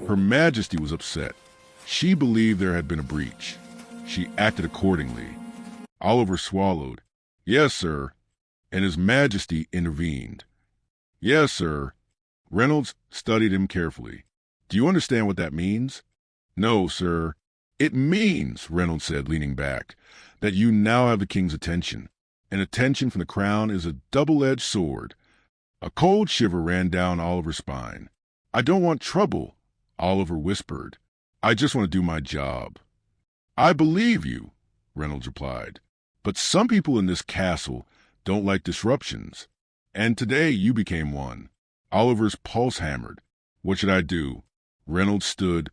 Her Majesty was upset. She believed there had been a breach. She acted accordingly. Oliver swallowed. Yes, sir. And His Majesty intervened. Yes, sir. Reynolds studied him carefully. Do you understand what that means? No, sir. It means, Reynolds said, leaning back, that you now have the king's attention. And attention from the crown is a double-edged sword. A cold shiver ran down Oliver's spine. I don't want trouble, Oliver whispered. I just want to do my job. I believe you, Reynolds replied. But some people in this castle don't like disruptions. And today you became one. Oliver's pulse hammered. What should I do? Reynolds stood,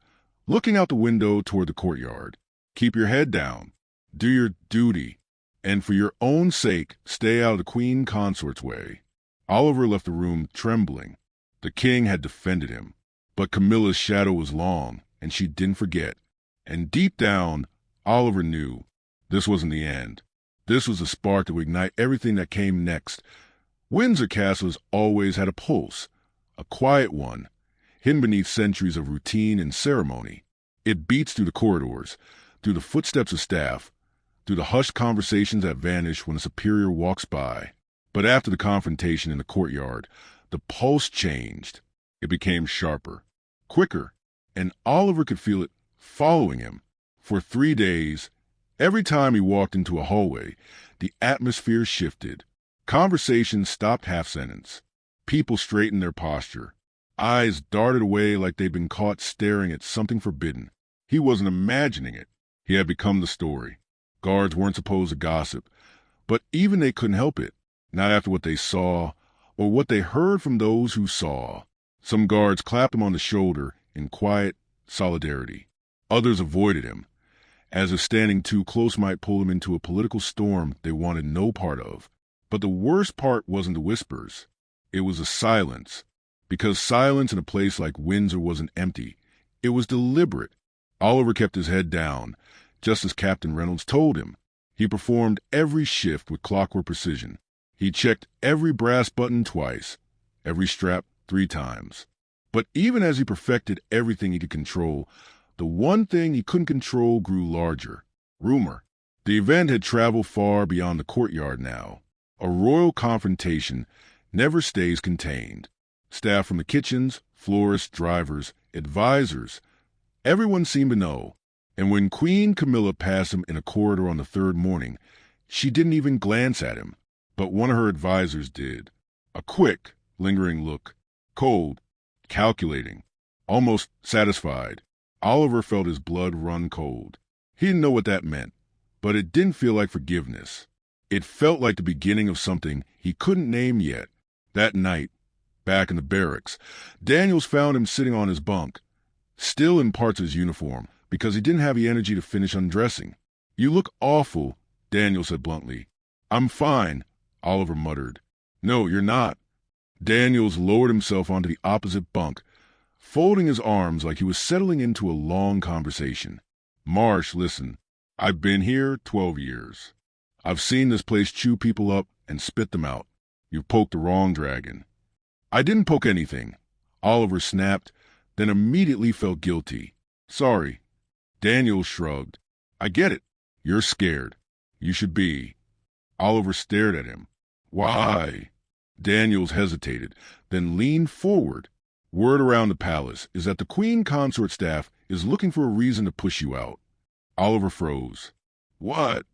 looking out the window toward the courtyard. Keep your head down. Do your duty. And for your own sake, stay out of the Queen Consort's way. Oliver left the room trembling. The king had defended him. But Camilla's shadow was long, and she didn't forget. And deep down, Oliver knew this wasn't the end. This was the spark that would ignite everything that came next. Windsor Castle has always had a pulse, a quiet one, hidden beneath centuries of routine and ceremony. It beats through the corridors, through the footsteps of staff, through the hushed conversations that vanish when a superior walks by. But after the confrontation in the courtyard, the pulse changed. It became sharper, quicker, and Oliver could feel it following him. For 3 days, every time he walked into a hallway, the atmosphere shifted. Conversations stopped half-sentence. People straightened their posture. Eyes darted away like they'd been caught staring at something forbidden. He wasn't imagining it. He had become the story. Guards weren't supposed to gossip, but even they couldn't help it, not after what they saw or what they heard from those who saw. Some guards clapped him on the shoulder in quiet solidarity. Others avoided him, as if standing too close might pull him into a political storm they wanted no part of. But the worst part wasn't the whispers. It was the silence, because silence in a place like Windsor wasn't empty. It was deliberate. Oliver kept his head down, just as Captain Reynolds told him. He performed every shift with clockwork precision. He checked every brass button twice, every strap 3 times. But even as he perfected everything he could control, the one thing he couldn't control grew larger. Rumor. The event had traveled far beyond the courtyard now. A royal confrontation never stays contained. Staff from the kitchens, florists, drivers, advisors, everyone seemed to know. And when Queen Camilla passed him in a corridor on the 3rd morning, she didn't even glance at him. But one of her advisors did. A quick, lingering look. Cold, calculating, almost satisfied. Oliver felt his blood run cold. He didn't know what that meant, but it didn't feel like forgiveness. It felt like the beginning of something he couldn't name yet. That night, back in the barracks, Daniels found him sitting on his bunk, still in parts of his uniform, because he didn't have the energy to finish undressing. You look awful, Daniels said bluntly. I'm fine, Oliver muttered. No, you're not. Daniels lowered himself onto the opposite bunk, folding his arms like he was settling into a long conversation. Marsh, listen. I've been here 12 years. I've seen this place chew people up and spit them out. You've poked the wrong dragon. I didn't poke anything, Oliver snapped, then immediately felt guilty. Sorry. Daniels shrugged. I get it. You're scared. You should be. Oliver stared at him. Why? Daniels hesitated, then leaned forward. Word around the palace is that the Queen Consort staff is looking for a reason to push you out. Oliver froze. What?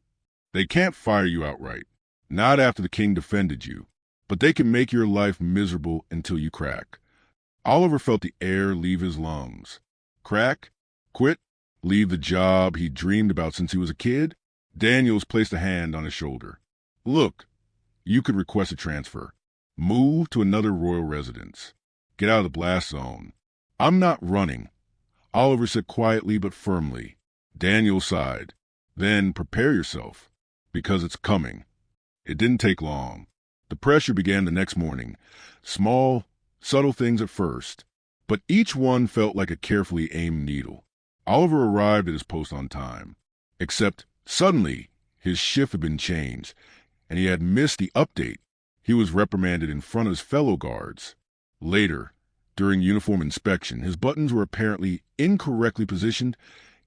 They can't fire you outright. Not after the king defended you. But they can make your life miserable until you crack. Oliver felt the air leave his lungs. Crack? Quit? Leave the job he dreamed about since he was a kid? Daniels placed a hand on his shoulder. Look, you could request a transfer. Move to another royal residence. Get out of the blast zone. I'm not running, Oliver said quietly but firmly. Daniel sighed. Then prepare yourself, because it's coming. It didn't take long. The pressure began the next morning. Small, subtle things at first, but each one felt like a carefully aimed needle. Oliver arrived at his post on time. Except, suddenly, his shift had been changed, and he had missed the update. He was reprimanded in front of his fellow guards. Later, During uniform inspection, his buttons were apparently incorrectly positioned,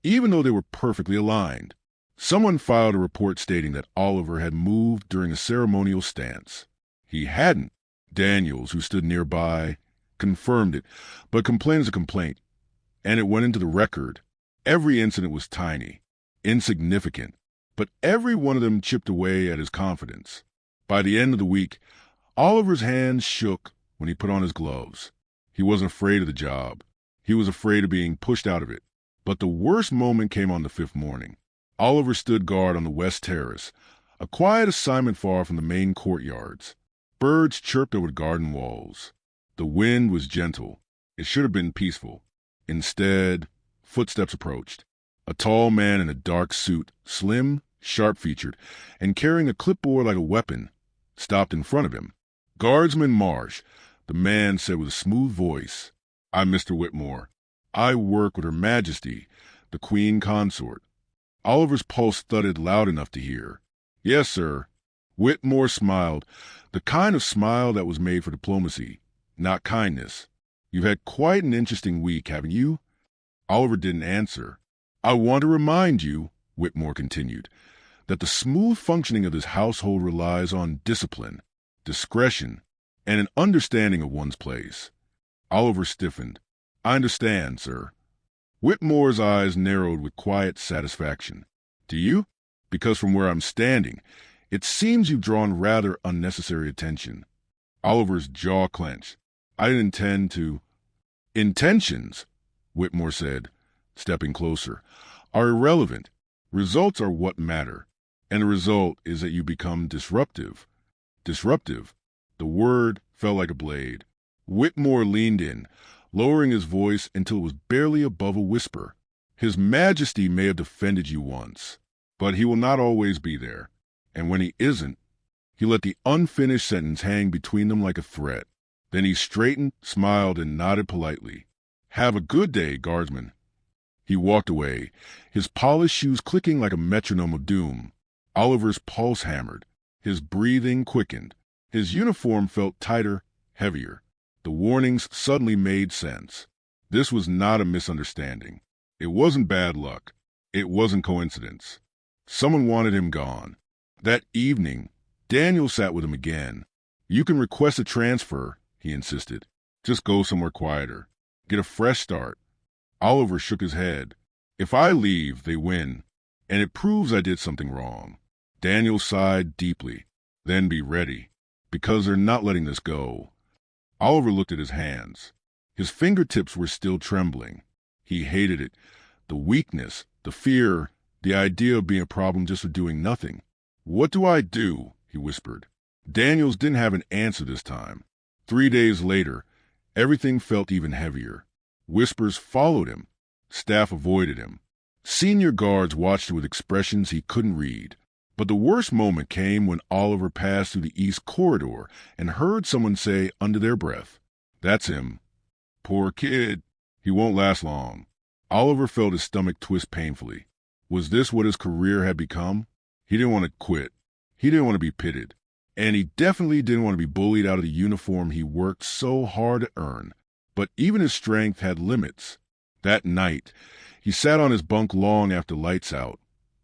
even though they were perfectly aligned. Someone filed a report stating that Oliver had moved during a ceremonial stance. He hadn't. Daniels, who stood nearby, confirmed it, but complaint is a complaint, and it went into the record. Every incident was tiny, insignificant, but every one of them chipped away at his confidence. By the end of the week, Oliver's hands shook when he put on his gloves. He wasn't afraid of the job. He was afraid of being pushed out of it. But the worst moment came on the 5th morning. Oliver stood guard on the West Terrace, a quiet assignment far from the main courtyards. Birds chirped over the garden walls. The wind was gentle. It should have been peaceful. Instead, footsteps approached. A tall man in a dark suit, slim, sharp-featured, and carrying a clipboard like a weapon, stopped in front of him. "Guardsman Marsh," the man said with a smooth voice. "I'm Mr. Whitmore. I work with Her Majesty, the Queen Consort." Oliver's pulse thudded loud enough to hear. "Yes, sir." Whitmore smiled, the kind of smile that was made for diplomacy, not kindness. "You've had quite an interesting week, haven't you?" Oliver didn't answer. "I want to remind you," Whitmore continued, "that the smooth functioning of this household relies on discipline, discretion, and an understanding of one's place." Oliver stiffened. "I understand, sir." Whitmore's eyes narrowed with quiet satisfaction. "Do you? Because from where I'm standing, it seems you've drawn rather unnecessary attention." Oliver's jaw clenched. "I didn't intend to—" "Intentions," Whitmore said, stepping closer, "are irrelevant. Results are what matter. And the result is that you become disruptive." Disruptive. The word fell like a blade. Whitmore leaned in, lowering his voice until it was barely above a whisper. "His Majesty may have defended you once, but he will not always be there. And when he isn't—" He let the unfinished sentence hang between them like a threat. Then he straightened, smiled, and nodded politely. "Have a good day, guardsman." He walked away, his polished shoes clicking like a metronome of doom. Oliver's pulse hammered. His breathing quickened. His uniform felt tighter, heavier. The warnings suddenly made sense. This was not a misunderstanding. It wasn't bad luck. It wasn't coincidence. Someone wanted him gone. That evening, Daniel sat with him again. "You can request a transfer," he insisted. "Just go somewhere quieter. Get a fresh start." Oliver shook his head. "If I leave, they win, and it proves I did something wrong." Daniel sighed deeply. "Then be ready, because they're not letting this go." Oliver looked at his hands. His fingertips were still trembling. He hated it. The weakness, the fear, the idea of being a problem just for doing nothing. "What do I do?" he whispered. Daniels didn't have an answer this time. 3 days later, everything felt even heavier. Whispers followed him. Staff avoided him. Senior guards watched with expressions he couldn't read. But the worst moment came when Oliver passed through the East Corridor and heard someone say under their breath, "That's him. Poor kid. He won't last long." Oliver felt his stomach twist painfully. Was this what his career had become? He didn't want to quit. He didn't want to be pitted. And he definitely didn't want to be bullied out of the uniform he worked so hard to earn. But even his strength had limits. That night, he sat on his bunk long after lights out,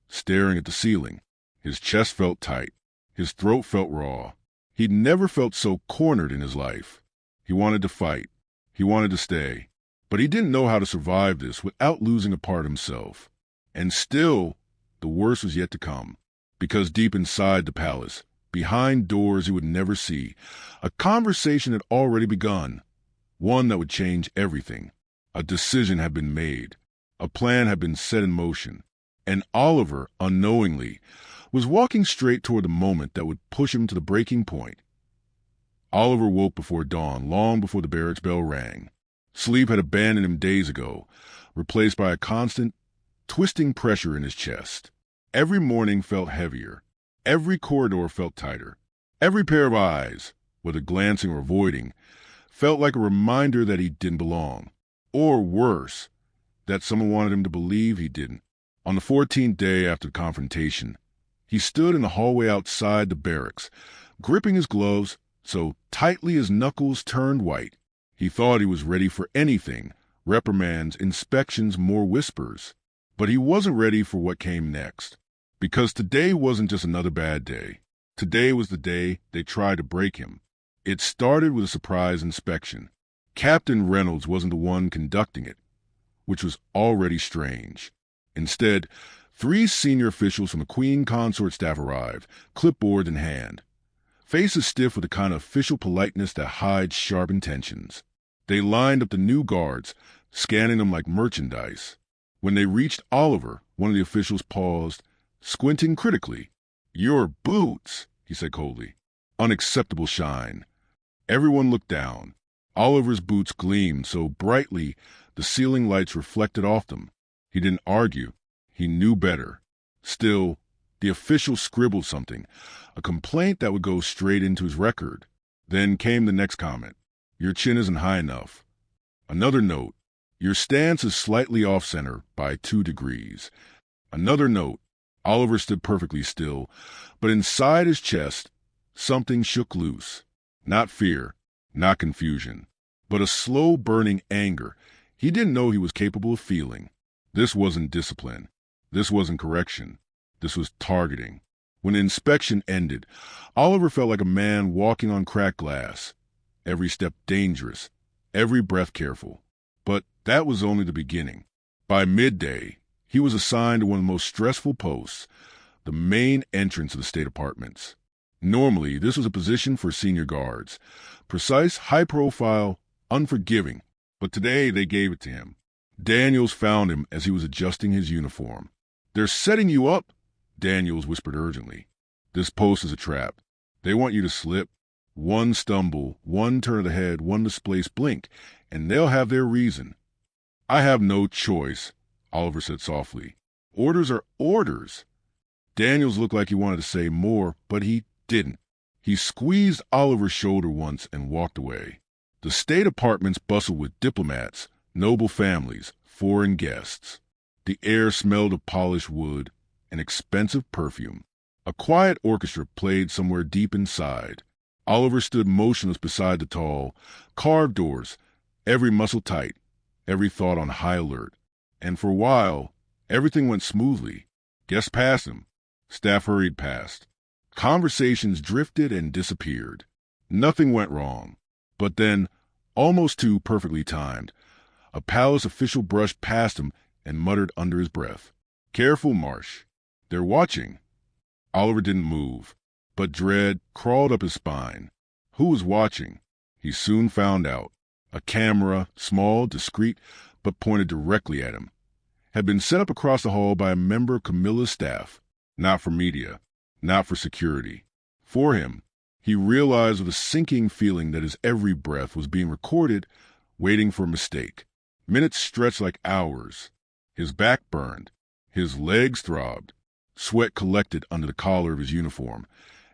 staring at the ceiling. His chest felt tight. His throat felt raw. He'd never felt so cornered in his life. He wanted to fight. He wanted to stay. But he didn't know how to survive this without losing a part of himself. And still, the worst was yet to come. Because deep inside the palace, behind doors he would never see, a conversation had already begun. One that would change everything. A decision had been made. A plan had been set in motion. And Oliver, unknowingly, was walking straight toward the moment that would push him to the breaking point. Oliver woke before dawn, long before the barracks bell rang. Sleep had abandoned him days ago, replaced by a constant, twisting pressure in his chest. Every morning felt heavier. Every corridor felt tighter. Every pair of eyes, whether glancing or avoiding, felt like a reminder that he didn't belong. Or worse, that someone wanted him to believe he didn't. On the 14th day after the confrontation, he stood in the hallway outside the barracks, gripping his gloves so tightly his knuckles turned white. He thought he was ready for anything, reprimands, inspections, more whispers. But he wasn't ready for what came next. Because today wasn't just another bad day. Today was the day they tried to break him. It started with a surprise inspection. Captain Reynolds wasn't the one conducting it, which was already strange. Instead, 3 senior officials from the Queen Consort staff arrived, clipboard in hand. Faces stiff with the kind of official politeness that hides sharp intentions. They lined up the new guards, scanning them like merchandise. When they reached Oliver, one of the officials paused, squinting critically. "Your boots," he said coldly. "Unacceptable shine." Everyone looked down. Oliver's boots gleamed so brightly the ceiling lights reflected off them. He didn't argue. He knew better. Still, the official scribbled something, a complaint that would go straight into his record. Then came the next comment. "Your chin isn't high enough." Another note. "Your stance is slightly off-center by 2 degrees." Another note. Oliver stood perfectly still, but inside his chest, something shook loose. Not fear, not confusion, but a slow-burning anger he didn't know he was capable of feeling. This wasn't discipline. This wasn't correction. This was targeting. When the inspection ended, Oliver felt like a man walking on cracked glass. Every step dangerous, every breath careful. But that was only the beginning. By midday, he was assigned to one of the most stressful posts, the main entrance of the state apartments. Normally, this was a position for senior guards. Precise, high-profile, unforgiving. But today they gave it to him. Daniels found him as he was adjusting his uniform. "They're setting you up," Daniels whispered urgently. "This post is a trap. They want you to slip. One stumble, one turn of the head, one misplaced blink, and they'll have their reason." "I have no choice," Oliver said softly. "Orders are orders." Daniels looked like he wanted to say more, but he didn't. He squeezed Oliver's shoulder once and walked away. The state apartments bustled with diplomats, noble families, foreign guests. The air smelled of polished wood and expensive perfume. A quiet orchestra played somewhere deep inside. Oliver stood motionless beside the tall, carved doors, every muscle tight, every thought on high alert. And for a while, everything went smoothly. Guests passed him. Staff hurried past. Conversations drifted and disappeared. Nothing went wrong. But then, almost too perfectly timed, a palace official brushed past him and muttered under his breath, "Careful, Marsh. They're watching." Oliver didn't move, but dread crawled up his spine. Who was watching? He soon found out. A camera, small, discreet, but pointed directly at him, had been set up across the hall by a member of Camilla's staff. Not for media, not for security. For him. He realized with a sinking feeling that his every breath was being recorded, waiting for a mistake. Minutes stretched like hours. His back burned. His legs throbbed. Sweat collected under the collar of his uniform,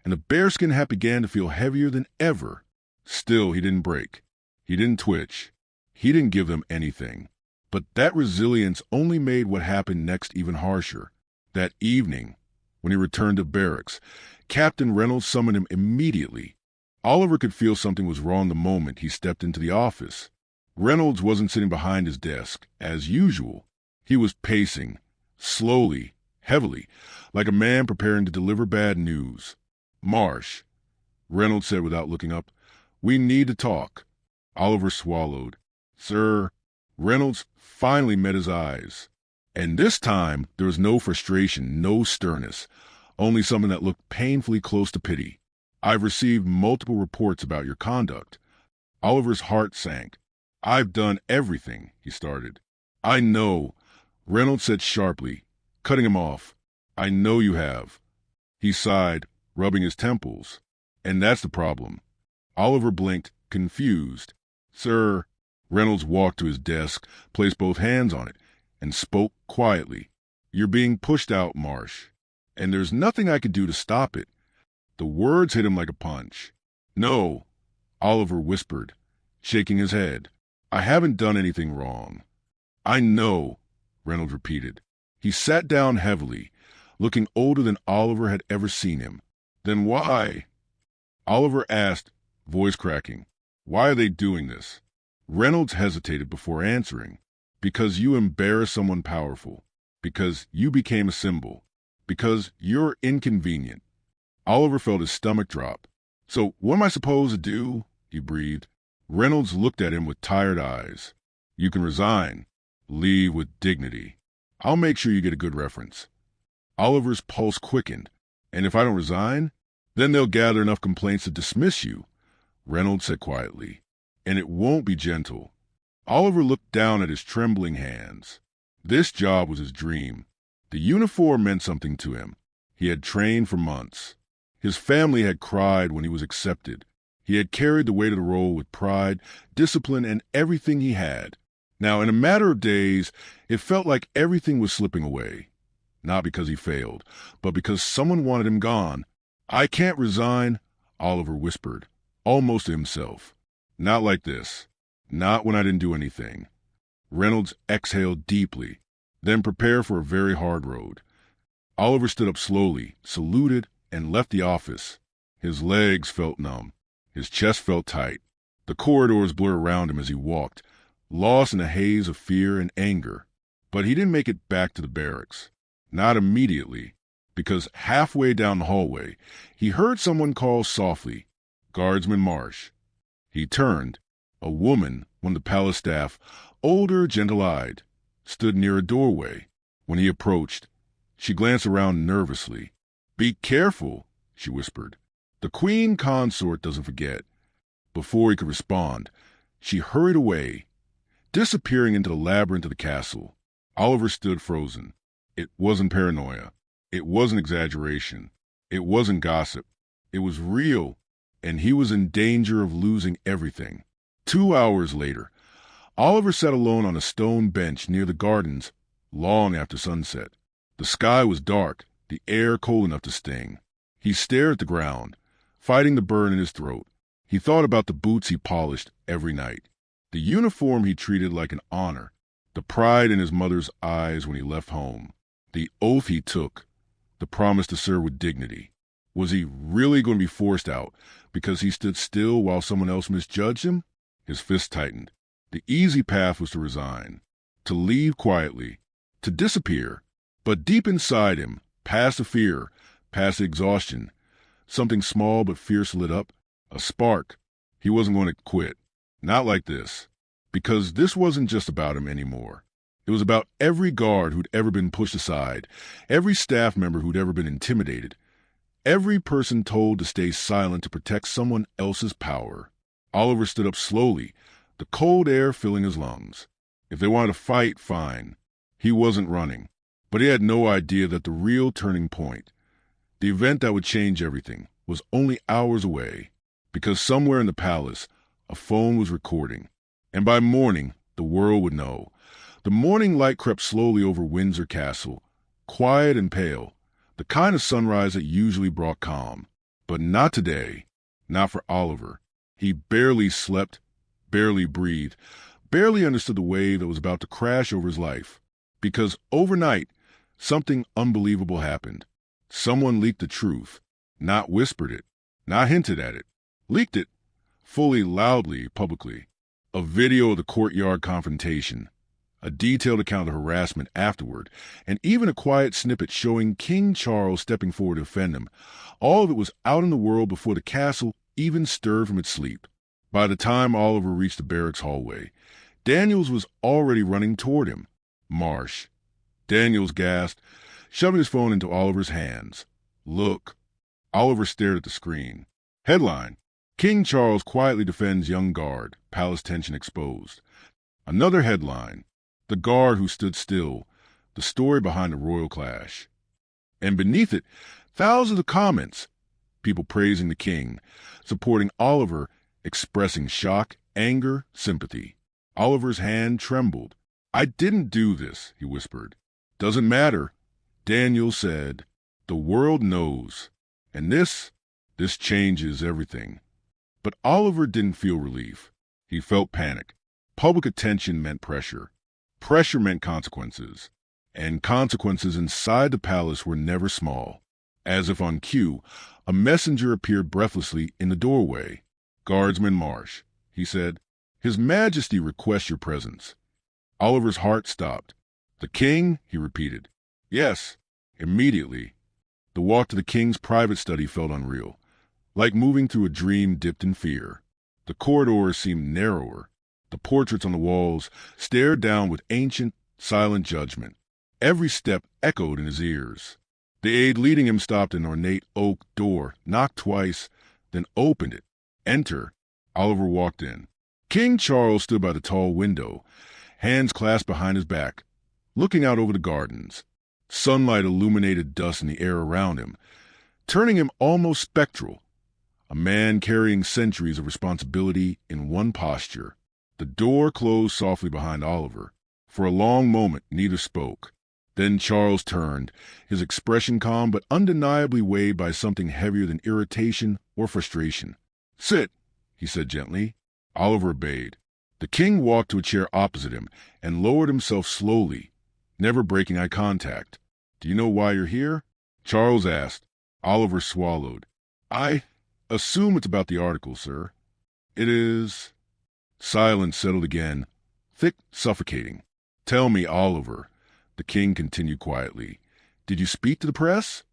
and the bearskin hat began to feel heavier than ever. Still, he didn't break. He didn't twitch. He didn't give them anything. But that resilience only made what happened next even harsher. That evening, when he returned to barracks, Captain Reynolds summoned him immediately. Oliver could feel something was wrong the moment he stepped into the office. Reynolds wasn't sitting behind his desk, as usual. He was pacing, slowly, heavily, like a man preparing to deliver bad news. "Marsh," Reynolds said without looking up, "we need to talk." Oliver swallowed. "Sir." Reynolds finally met his eyes. And this time there was no frustration, no sternness, only something that looked painfully close to pity. "I've received multiple reports about your conduct." Oliver's heart sank. "I've done everything," he started. "I know," Reynolds said sharply, cutting him off. "I know you have." He sighed, rubbing his temples. "And that's the problem." Oliver blinked, confused. "Sir." Reynolds walked to his desk, placed both hands on it, and spoke quietly. "You're being pushed out, Marsh, and there's nothing I could do to stop it." The words hit him like a punch. "No," Oliver whispered, shaking his head. "I haven't done anything wrong." "I know," Reynolds repeated. He sat down heavily, looking older than Oliver had ever seen him. "Then why?" Oliver asked, voice cracking. "Why are they doing this?" Reynolds hesitated before answering. Because you embarrassed someone powerful. Because you became a symbol. Because you're inconvenient. Oliver felt his stomach drop. So what am I supposed to do? He breathed. Reynolds looked at him with tired eyes. You can resign. Leave with dignity. I'll make sure you get a good reference. Oliver's pulse quickened. And if I don't resign, then they'll gather enough complaints to dismiss you, Reynolds said quietly. And it won't be gentle. Oliver looked down at his trembling hands. This job was his dream. The uniform meant something to him. He had trained for months. His family had cried when he was accepted. He had carried the weight of the role with pride, discipline, and everything he had. Now, in a matter of days, it felt like everything was slipping away. Not because he failed, but because someone wanted him gone. I can't resign, Oliver whispered, almost to himself. Not like this. Not when I didn't do anything. Reynolds exhaled deeply, then prepared for a very hard road. Oliver stood up slowly, saluted, and left the office. His legs felt numb. His chest felt tight. The corridors blurred around him as he walked, lost in a haze of fear and anger. But he didn't make it back to the barracks. Not immediately, because halfway down the hallway, he heard someone call softly, "Guardsman Marsh." He turned. A woman, one of the palace staff, older, gentle-eyed, stood near a doorway. When he approached, she glanced around nervously. "Be careful," she whispered. "The queen consort doesn't forget." Before he could respond, she hurried away, disappearing into the labyrinth of the castle. Oliver stood frozen. It wasn't paranoia. It wasn't exaggeration. It wasn't gossip. It was real, and he was in danger of losing everything. 2 hours later, Oliver sat alone on a stone bench near the gardens long after sunset. The sky was dark, the air cold enough to sting. He stared at the ground, fighting the burn in his throat. He thought about the boots he polished every night, the uniform he treated like an honor, the pride in his mother's eyes when he left home, the oath he took, the promise to serve with dignity. Was he really going to be forced out because he stood still while someone else misjudged him? His fist tightened. The easy path was to resign, to leave quietly, to disappear. But deep inside him, past the fear, past the exhaustion, something small but fierce lit up, a spark. He wasn't going to quit. Not like this. Because this wasn't just about him anymore. It was about every guard who'd ever been pushed aside, every staff member who'd ever been intimidated, every person told to stay silent to protect someone else's power. Oliver stood up slowly, the cold air filling his lungs. If they wanted to fight, fine. He wasn't running. But he had no idea that the real turning point, the event that would change everything, was only hours away. Because somewhere in the palace, a phone was recording. And by morning, the world would know. The morning light crept slowly over Windsor Castle, quiet and pale, the kind of sunrise that usually brought calm. But not today. Not for Oliver. He barely slept, barely breathed, barely understood the wave that was about to crash over his life. Because overnight, something unbelievable happened. Someone leaked the truth, not whispered it, not hinted at it, leaked it, fully, loudly, publicly. A video of the Courtyard confrontation, a detailed account of harassment afterward, and even a quiet snippet showing King Charles stepping forward to defend him. All of it was out in the world before the castle even stirred from its sleep. By the time Oliver reached the barracks hallway, Daniels was already running toward him. Marsh. Daniels gasped, shoving his phone into Oliver's hands. "Look." Oliver stared at the screen. Headline: King Charles quietly defends young guard, palace tension exposed. Another headline: The guard who stood still, the story behind the royal clash. And beneath it, thousands of comments, people praising the king, supporting Oliver, expressing shock, anger, sympathy. Oliver's hand trembled. "I didn't do this," he whispered. "Doesn't matter." Daniels said, "The world knows. And this changes everything." But Oliver didn't feel relief. He felt panic. Public attention meant pressure. Pressure meant consequences. And consequences inside the palace were never small. As if on cue, a messenger appeared breathlessly in the doorway. "Guardsman Marsh," he said, His Majesty requests your presence. Oliver's heart stopped. The king? He repeated. Yes, immediately. The walk to the king's private study felt unreal, like moving through a dream dipped in fear. The corridors seemed narrower. The portraits on the walls stared down with ancient, silent judgment. Every step echoed in his ears. The aide leading him stopped an ornate oak door, knocked twice, then opened it. Enter. Oliver walked in. King Charles stood by the tall window, hands clasped behind his back, looking out over the gardens. Sunlight illuminated dust in the air around him, turning him almost spectral. A man carrying centuries of responsibility in one posture. The door closed softly behind Oliver. For a long moment, neither spoke. Then Charles turned, his expression calm but undeniably weighed by something heavier than irritation or frustration. Sit, he said gently. Oliver obeyed. The king walked to a chair opposite him and lowered himself slowly, never breaking eye contact. Do you know why you're here? Charles asked. Oliver swallowed. I assume it's about the article, sir. It is. Silence settled again, thick, suffocating. Tell me, Oliver, the king continued quietly. Did you speak to the press?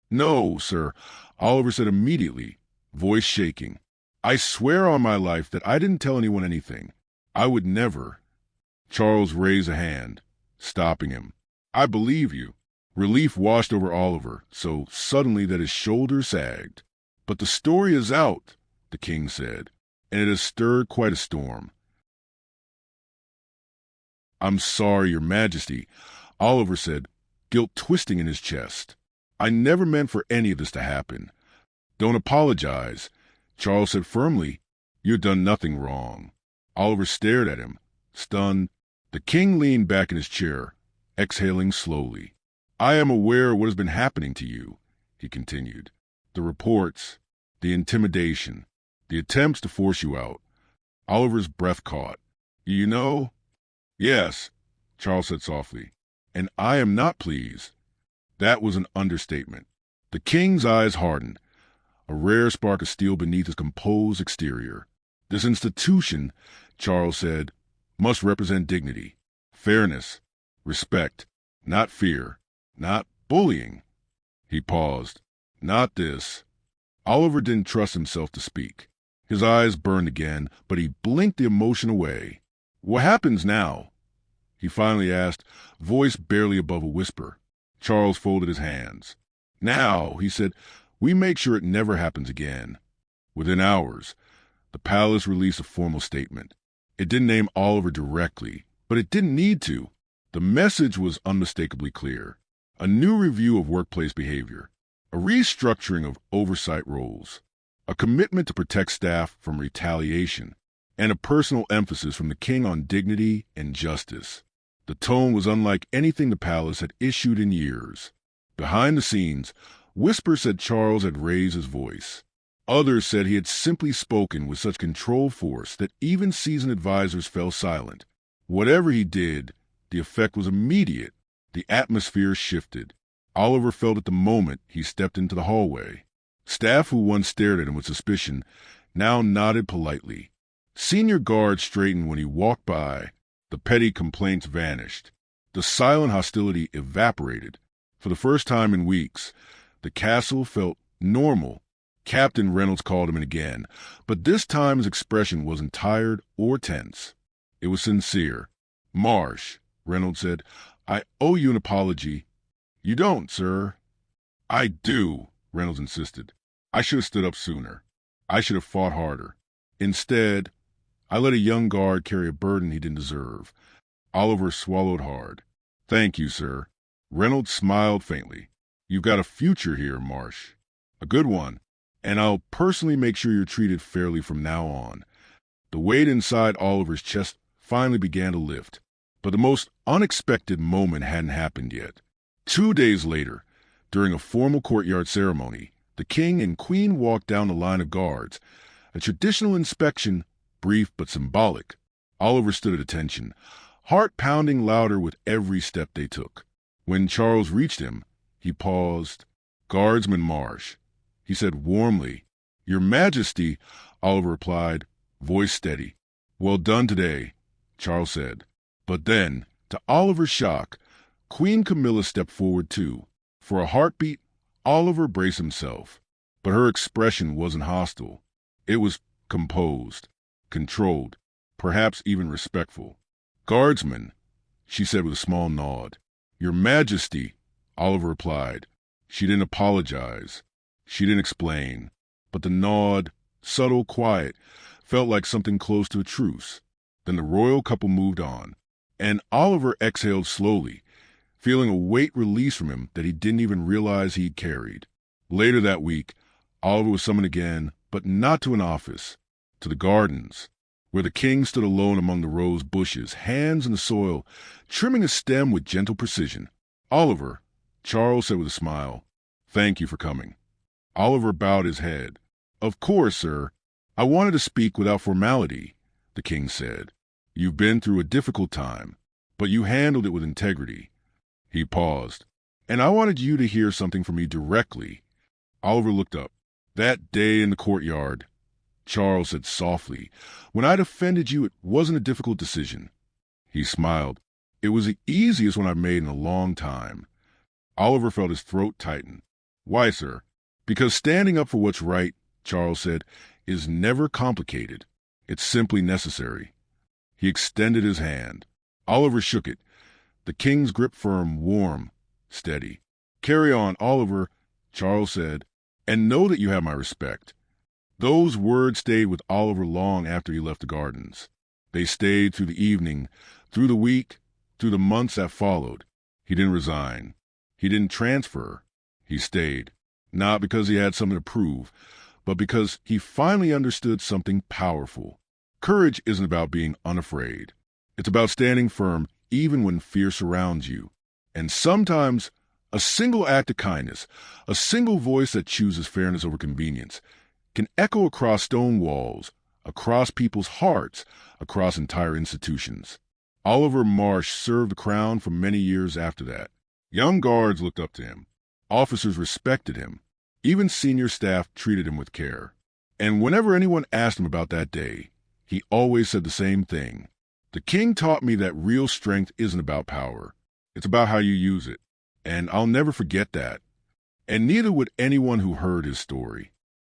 No, sir, Oliver said immediately, voice shaking. I swear on my life that I didn't tell anyone anything. I would never. Charles raised a hand, stopping him. I believe you. Relief washed over Oliver, so suddenly that his shoulders sagged. But the story is out, the king said, and it has stirred quite a storm. I'm sorry, Your Majesty, Oliver said, guilt twisting in his chest. I never meant for any of this to happen. Don't apologize, Charles said firmly. You've done nothing wrong. Oliver stared at him, stunned. The king leaned back in his chair, exhaling slowly. I am aware of what has been happening to you, he continued. The reports, the intimidation, the attempts to force you out. Oliver's breath caught. You know? Yes, Charles said softly. And I am not pleased. That was an understatement. The king's eyes hardened, a rare spark of steel beneath his composed exterior. This institution, Charles said, must represent dignity, fairness, respect, not fear, not bullying. He paused. Not this. Oliver didn't trust himself to speak. His eyes burned again, but he blinked the emotion away. What happens now? He finally asked, voice barely above a whisper. Charles folded his hands. Now, he said, we make sure it never happens again. Within hours, the palace released a formal statement. It didn't name Oliver directly, but it didn't need to. The message was unmistakably clear. A new review of workplace behavior, a restructuring of oversight roles, a commitment to protect staff from retaliation, and a personal emphasis from the king on dignity and justice. The tone was unlike anything the palace had issued in years. Behind the scenes, whispers said Charles had raised his voice. Others said he had simply spoken with such controlled force that even seasoned advisors fell silent. Whatever he did, the effect was immediate. The atmosphere shifted. Oliver felt it the moment he stepped into the hallway. Staff who once stared at him with suspicion now nodded politely. Senior guards straightened when he walked by. The petty complaints vanished. The silent hostility evaporated. For the first time in weeks, the castle felt normal. Captain Reynolds called him in again, but this time his expression wasn't tired or tense. It was sincere. Marsh, Reynolds said, I owe you an apology. You don't, sir. I do, Reynolds insisted. I should have stood up sooner. I should have fought harder. Instead, I let a young guard carry a burden he didn't deserve. Oliver swallowed hard. Thank you, sir. Reynolds smiled faintly. You've got a future here, Marsh. A good one. And I'll personally make sure you're treated fairly from now on. The weight inside Oliver's chest finally began to lift. But the most unexpected moment hadn't happened yet. 2 days later, during a formal courtyard ceremony, the king and queen walked down the line of guards. A traditional inspection, brief but symbolic. Oliver stood at attention, heart pounding louder with every step they took. When Charles reached him, he paused. Guardsman Marsh, he said warmly. Your Majesty, Oliver replied, voice steady. Well done today, Charles said. But then, to Oliver's shock, Queen Camilla stepped forward too. For a heartbeat, Oliver braced himself. But her expression wasn't hostile. It was composed, controlled, perhaps even respectful. Guardsman, she said with a small nod. Your Majesty, Oliver replied. She didn't apologize. She didn't explain. But the nod, subtle, quiet, felt like something close to a truce. Then the royal couple moved on, and Oliver exhaled slowly, feeling a weight release from him that he didn't even realize he'd carried. Later that week, Oliver was summoned again, but not to an office, to the gardens, where the king stood alone among the rose bushes, hands in the soil, trimming a stem with gentle precision. Oliver, Charles said with a smile, thank you for coming. Oliver bowed his head. Of course, sir. I wanted to speak without formality, the king said. You've been through a difficult time, but you handled it with integrity. He paused. And I wanted you to hear something from me directly. Oliver looked up. That day in the courtyard, Charles said softly, when I defended you, it wasn't a difficult decision. He smiled. It was the easiest one I've made in a long time. Oliver felt his throat tighten. Why, sir? Because standing up for what's right, Charles said, is never complicated. It's simply necessary. He extended his hand. Oliver shook it. The king's grip firm, warm, steady. Carry on, Oliver, Charles said, and know that you have my respect. Those words stayed with Oliver long after he left the gardens. They stayed through the evening, through the week, through the months that followed. He didn't resign. He didn't transfer. He stayed, not because he had something to prove, but because he finally understood something powerful. Courage isn't about being unafraid. It's about standing firm even when fear surrounds you. And sometimes a single act of kindness, a single voice that chooses fairness over convenience, can echo across stone walls, across people's hearts, across entire institutions. Oliver Marsh served the crown for many years after that. Young guards looked up to him. Officers respected him. Even senior staff treated him with care. And whenever anyone asked him about that day, he always said the same thing. The king taught me that real strength isn't about power. It's about how you use it. And I'll never forget that. And neither would anyone who heard his story.